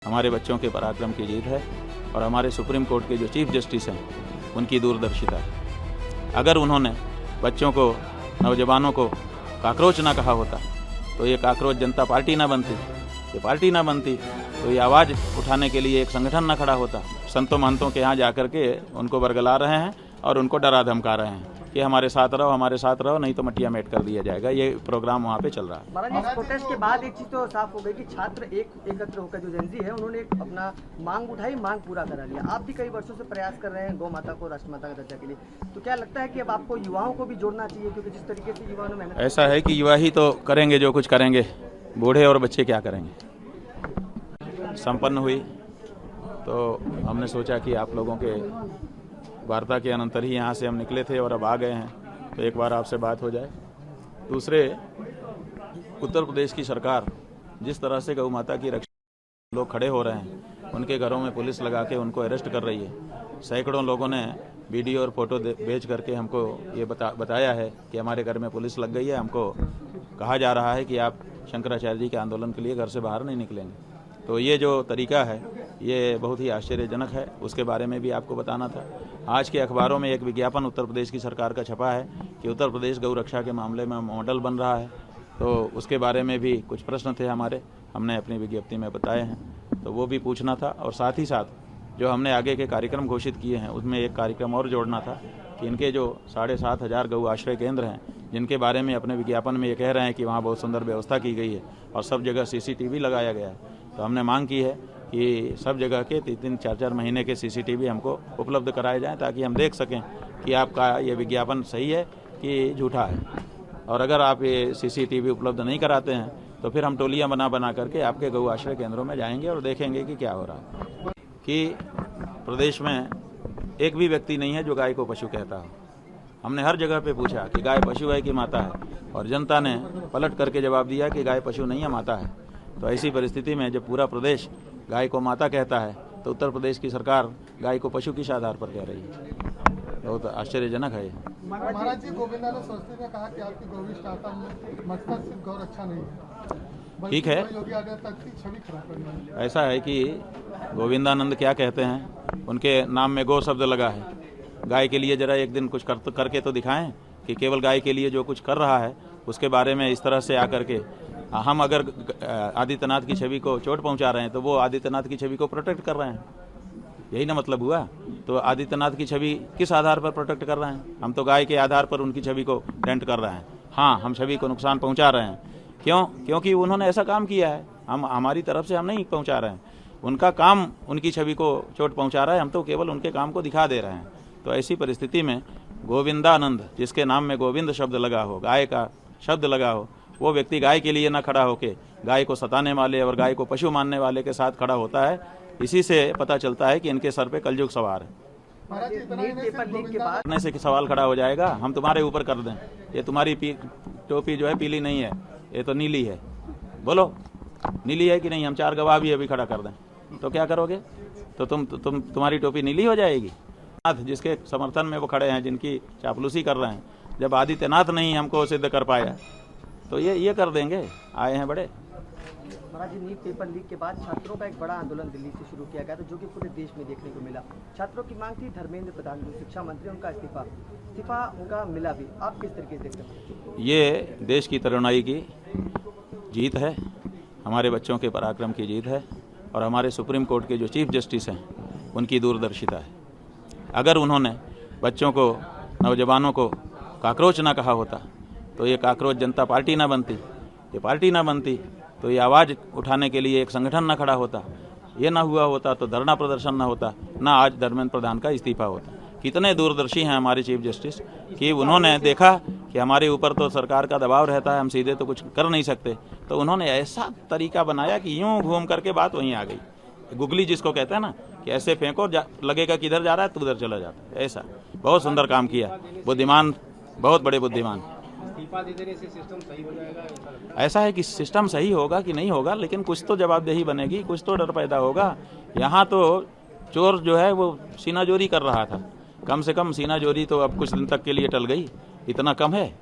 हमारे बच्चों के पराक्रम की जीत है और हमारे सुप्रीम कोर्ट के जो चीफ जस्टिस हैं उनकी दूरदर्शिता है। अगर उन्होंने बच्चों को, नौजवानों को काकरोच ना कहा होता तो ये काकरोच जनता पार्टी ना बनती, ये पार्टी ना बनती तो ये आवाज़ उठाने के लिए एक संगठन ना खड़ा होता। संतों महंतों के यहाँ जाकर के उनको बरगला रहे हैं और उनको डरा धमका रहे हैं कि हमारे साथ रहो, नहीं तो मटिया मेट कर दिया जाएगा। ये प्रोग्राम वहाँ पे चल रहा है। महाराज, इस प्रोटेस्ट के बाद एक चीज़ तो साफ हो गई कि छात्र एकत्र होकर जो जेनजी है उन्होंने अपना मांग उठाई, मांग पूरा करा लिया। आप भी कई वर्षों से प्रयास कर रहे हैं गौ माता को राष्ट्रमाता का दर्जा के लिए, तो क्या लगता है कि अब आपको युवाओं को भी जोड़ना चाहिए, क्योंकि जिस तरीके से युवाओं ने मेहनत, ऐसा है कि युवा ही तो करेंगे जो कुछ करेंगे, बूढ़े और बच्चे क्या करेंगे। संपन्न हुई तो हमने सोचा कि आप लोगों के वार्ता के अनंतर ही यहाँ से हम निकले थे और अब आ गए हैं, तो एक बार आपसे बात हो जाए। दूसरे, उत्तर प्रदेश की सरकार जिस तरह से गौ माता की रक्षा लोग खड़े हो रहे हैं, उनके घरों में पुलिस लगा के उनको अरेस्ट कर रही है। सैकड़ों लोगों ने वीडियो और फोटो भेज करके हमको ये बताया है कि हमारे घर में पुलिस लग गई है। हमको कहा जा रहा है कि आप शंकराचार्य जी के आंदोलन के लिए घर से बाहर नहीं निकलेंगे। तो ये जो तरीका है ये बहुत ही आश्चर्यजनक है, उसके बारे में भी आपको बताना था। आज के अखबारों में एक विज्ञापन उत्तर प्रदेश की सरकार का छपा है कि उत्तर प्रदेश गौ रक्षा के मामले में मॉडल बन रहा है, तो उसके बारे में भी कुछ प्रश्न थे हमारे, हमने अपनी विज्ञप्ति में बताए हैं, तो वो भी पूछना था। और साथ ही साथ जो हमने आगे के कार्यक्रम घोषित किए हैं उसमें एक कार्यक्रम और जोड़ना था कि इनके जो 7,500 गौ आश्रय केंद्र हैं, जिनके बारे में अपने विज्ञापन में ये कह रहे हैं कि वहाँ बहुत सुंदर व्यवस्था की गई है और सब जगह CCTV लगाया गया है, तो हमने मांग की है कि सब जगह के 3-3, 4-4 महीने के CCTV हमको उपलब्ध कराए जाएं, ताकि हम देख सकें कि आपका ये विज्ञापन सही है कि झूठा है। और अगर आप ये CCTV उपलब्ध नहीं कराते हैं तो फिर हम टोलियां बना करके आपके गौ आश्रय केंद्रों में जाएंगे और देखेंगे कि क्या हो रहा है। कि प्रदेश में एक भी व्यक्ति नहीं है जो गाय को पशु कहता हो। हमने हर जगह पे पूछा कि गाय पशु है कि माता है, और जनता ने पलट करके जवाब दिया कि गाय पशु नहीं है, माता है। तो ऐसी परिस्थिति में जब पूरा प्रदेश गाय को माता कहता है तो उत्तर प्रदेश की सरकार गाय को पशु किस आधार पर कह रही है? बहुत आश्चर्यजनक है। महाराज जी, गोविंदानंद सरस्वती ने कहा कि आपकी गौविष्ट आता में मकसद सिर्फ गौ रक्षा नहीं है, ठीक है, योगी आदित्यनाथ की छवि खराब करना है। ऐसा है कि गोविंदानंद क्या कहते हैं, उनके नाम में गो शब्द लगा है। गाय के लिए जरा एक दिन कुछ करके तो दिखाएं कि केवल गाय के लिए जो कुछ कर रहा है उसके बारे में इस तरह से आकर के हम अगर आदित्यनाथ की छवि को चोट पहुंचा रहे हैं तो वो आदित्यनाथ की छवि को प्रोटेक्ट कर रहे हैं, यही ना मतलब हुआ। तो आदित्यनाथ की छवि किस आधार पर प्रोटेक्ट कर रहे हैं? हम तो गाय के आधार पर उनकी छवि को डेंट कर रहे हैं। हाँ, हम छवि को नुकसान पहुंचा रहे हैं। क्यों? क्योंकि उन्होंने ऐसा काम किया है। हम हमारी तरफ से हम नहीं पहुंचा रहे हैं, उनका काम उनकी छवि को चोट पहुंचा रहा है, हम तो केवल उनके काम को दिखा दे रहे हैं। तो ऐसी परिस्थिति में गोविंदानंद, जिसके नाम में गोविंद शब्द लगा हो, गाय का शब्द लगा हो, वो व्यक्ति गाय के लिए ना खड़ा होके गाय को सताने वाले और गाय को पशु मानने वाले के साथ खड़ा होता है। इसी से पता चलता है कि इनके सर पे कलयुग सवार है। करने से सवाल खड़ा हो जाएगा, हम तुम्हारे ऊपर कर दें, ये तुम्हारी टोपी जो है पीली नहीं है, ये तो नीली है, बोलो नीली है कि नहीं? हम 4 गवाह भी अभी खड़ा कर दें तो क्या करोगे? तो तुम्हारी टोपी नीली हो जाएगी। जिसके समर्थन में वो खड़े हैं, जिनकी चापलूसी कर रहे हैं, जब आदित्यनाथ नहीं हमको सिद्ध कर पाया तो ये कर देंगे। आए हैं बड़े। महाराज जी, नीट पेपर लीक के बाद छात्रों का एक बड़ा आंदोलन दिल्ली से शुरू किया गया था, जो कि पूरे देश में देखने को मिला। छात्रों की मांग थी धर्मेंद्र प्रधान जो शिक्षा मंत्री, उनका इस्तीफा उनका मिला भी। आप किस तरीके से देखते हैं? ये देश की तरुणाई की जीत है, हमारे बच्चों के पराक्रम की जीत है और हमारे सुप्रीम कोर्ट के जो चीफ जस्टिस हैं उनकी दूरदर्शिता है। अगर उन्होंने बच्चों को, नौजवानों को काकरोच ना कहा होता तो ये काकरोच जनता पार्टी ना बनती, ये पार्टी ना बनती तो ये आवाज़ उठाने के लिए एक संगठन ना खड़ा होता, ये ना हुआ होता तो धरना प्रदर्शन ना होता, ना आज धर्मेंद्र प्रधान का इस्तीफा होता। कितने दूरदर्शी हैं हमारे चीफ जस्टिस कि उन्होंने देखा कि हमारे ऊपर तो सरकार का दबाव रहता है, हम सीधे तो कुछ कर नहीं सकते, तो उन्होंने ऐसा तरीका बनाया कि यूँ घूम करके बात वहीं आ गई। गुगली जिसको कहते हैं ना, कि ऐसे फेंको लगेगा किधर जा रहा है तो उधर चला जाता है। ऐसा बहुत सुंदर काम किया, बुद्धिमान, बहुत बड़े बुद्धिमान। सिस्टम सही हो जाएगा? ऐसा है कि सिस्टम सही होगा कि नहीं होगा, लेकिन कुछ तो जवाबदेही बनेगी, कुछ तो डर पैदा होगा। यहाँ तो चोर जो है वो सीना जोरी कर रहा था, कम से कम सीना जोरी तो अब कुछ दिन तक के लिए टल गई, इतना कम है।